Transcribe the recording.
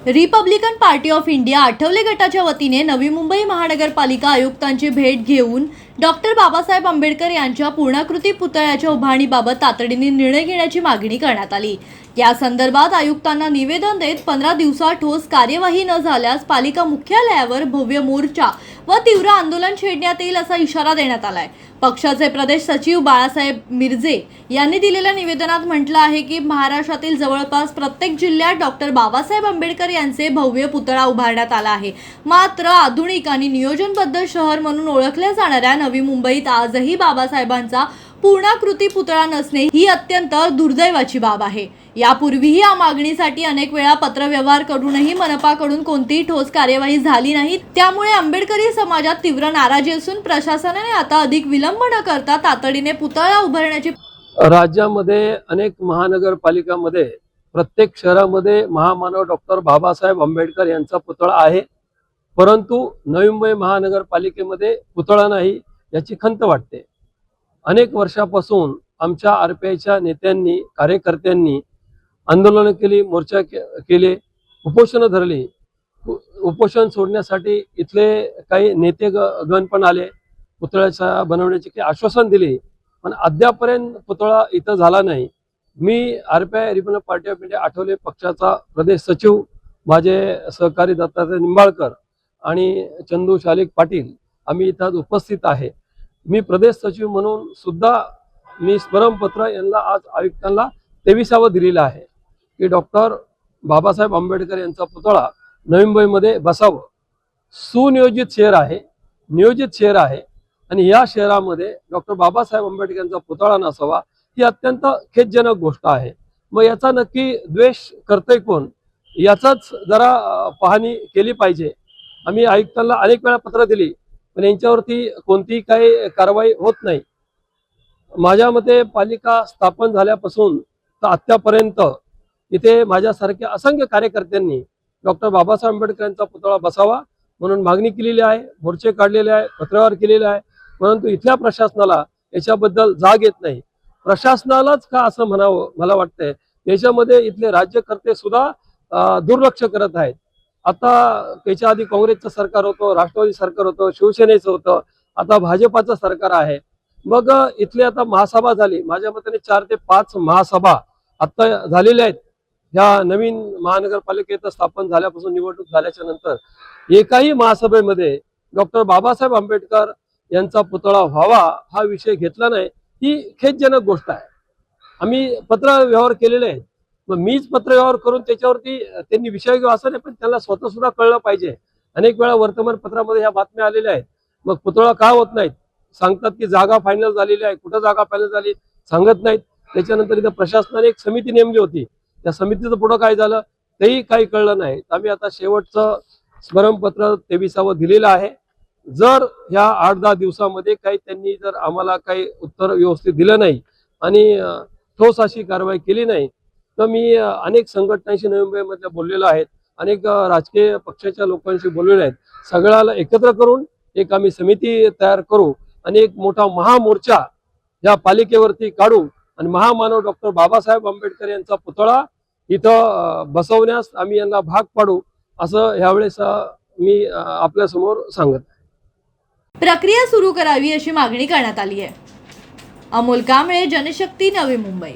Republican Party of India Athawale गटाच्या वतीने नवी मुंबई महानगरपालिका आयुक्तांची भेट घेऊन डॉक्टर बाबासाहेब आंबेडकर यांच्या पूर्णाकृती पुतळ्याच्या उभारणीबाबत तातडीने निर्णय घेण्याची मागणी करण्यात आली। या संदर्भात आयुक्तांना निवेदन देत 15 दिवसात ठोस कार्यवाही न झाल्यास पालिका मुख्यालयावर भव्य मोर्चा व तीव्र आंदोलन छेडण्यात येईल असा इशारा देण्यात आलाय। पक्षाचे प्रदेश सचिव बाळासाहेब मिरजे यांनी दिलेल्या निवेदनात म्हटलं आहे की महाराष्ट्रातील जवळपास प्रत्येक जिल्ह्यात डॉक्टर बाबासाहेब आंबेडकर यांचे भव्य पुतळा उभारण्यात आला आहे। मात्र आधुनिक आणि नियोजनबद्ध शहर म्हणून ओळखल्या जाणाऱ्या नवी मुंबईत आजही बाबासाहेबांचा पूर्णाकृती पुतळा नसणे ही अत्यंत दुर्दैवाची बाब आहे। यापूर्वीही या मागणीसाठी अनेक वेळा पत्रव्यवहार करूनही मनपाकडून कोणतीही ठोस कार्यवाही झाली नाही। त्यामुळे आंबेडकरी समाजात तीव्र नाराजी असून प्रशासनाने आता अधिक विलंब न करता तातडीने पुतळा उभारण्याची राज्यामध्ये अनेक महानगरपालिकांमध्ये प्रत्येक शहरामध्ये महामानव डॉक्टर बाबासाहेब आंबेडकर यांचा पुतळा आहे, परंतु नवी मुंबई महानगरपालिकेमध्ये पुतळा नाही याची खंत वाटते। अनेक वर्षापासून आमच्या आरपीआयच्या नेत्यांनी कार्यकर्त्यांनी आंदोलन केली, मोर्चा केले, उपोषण धरली। उपोषण सोडण्यासाठी इथले काही नेते गण पण आले, पुतळ्याचा बनवण्याचे आश्वासन दिले, पण अद्यापर्यंत पुतळा इथं झाला नाही। मी RPI Republican Party of India Athawale पक्षाचा प्रदेश सचिव, माझे सहकारी दत्तात्रय निंबाळकर आणि चंदू शालिक पाटील आम्ही इथं उपस्थित आहे। मी प्रदेश सचिव म्हणून सुद्धा मी स्मरणपत्र यांना आज आयुक्तांना 23वां दिलेलं आहे की डॉक्टर बाबासाहेब आंबेडकर यांचा पुतळा नवी मुंबईमध्ये बसावं। सुनियोजित शहर आहे, नियोजित शहर आहे आणि या शहरामध्ये डॉक्टर बाबासाहेब आंबेडकर यांचा पुतळा नसावा ही अत्यंत खेदजनक गोष्ट आहे। मग याचा नक्की द्वेष करतोय कोण याचाच जरा पाहणी केली पाहिजे। आम्ही आयुक्तांना अनेक वेळा पत्र दिली, पण यांच्यावरती कोणतीही काही कारवाई होत नाही। माझ्या मते पालिका स्थापन झाल्यापासून तर आत्तापर्यंत इथे माझ्यासारख्या असंख्य कार्यकर्त्यांनी डॉक्टर बाबासाहेब आंबेडकर यांचा पुतळा बसावा म्हणून मागणी केलेली आहे, मोर्चे काढलेले आहे, पत्रव्यवहार केलेले आहे, परंतु इथल्या प्रशासनाला याच्याबद्दल जाग येत नाही। प्रशासनालाच का असं म्हणावं मला वाटतंय, याच्यामध्ये इथले राज्यकर्ते सुद्धा दुर्लक्ष करत आहेत। आता त्याच्या आधी काँग्रेसचं सरकार होतं, राष्ट्रवादी सरकार होतं, शिवसेनेचं होतं, आता भाजपाचं सरकार आहे। मग इथले आता महासभा झाली, माझ्या मताने 4 ते 5 महासभा आता झालेल्या आहेत। ह्या नवीन महानगरपालिकेत स्थापन झाल्यापासून निवडणूक झाल्याच्या नंतर एकाही महासभेमध्ये डॉक्टर बाबासाहेब आंबेडकर यांचा पुतळा व्हावा हा विषय घेतला नाही, ही खेदजनक गोष्ट आहे। आम्ही पत्रव्यवहार केलेले आहेत, मग मीच पत्रव्यवहार करून त्याच्यावरती त्यांनी विषय घेऊ असं नाही, पण त्यांना स्वतः सुद्धा कळलं पाहिजे। अनेक वेळा वर्तमानपत्रामध्ये ह्या बातम्या आलेल्या आहेत, मग पुतळा का होत नाहीत, सांगतात की जागा फायनल झालेली आहे, कुठं जागा फायनल झाली सांगत नाहीत। त्याच्यानंतर इथं प्रशासनाने एक समिती नेमली होती, त्या समितीचं पुढं काय झालं तेही काही कळलं नाही। आम्ही आता शेवटचं स्मरणपत्र 23वां दिलेलं आहे। जर ह्या 8-10 दिवसामध्ये काही त्यांनी जर आम्हाला काही उत्तर व्यवस्थित दिलं नाही आणि ठोस अशी कारवाई केली नाही तर मी अनेक संघटनांशी नवी मुंबईमधल्या बोललेलो आहेत, अनेक राजकीय पक्षाच्या लोकांशी बोललेले आहेत। सगळ्याला एकत्र करून एक आम्ही समिती तयार करू आणि एक मोठा महामोर्चा या पालिकेवरती काढू आणि महामानव डॉक्टर बाबासाहेब आंबेडकर यांचा पुतळा इथं बसवण्यास आम्ही यांना भाग पाडू असं यावेळेस मी आपल्या समोर सांगत आहे। प्रक्रिया सुरू करावी अशी मागणी करण्यात आली आहे। अमोल कांबळे, जनशक्ती, नवी मुंबई।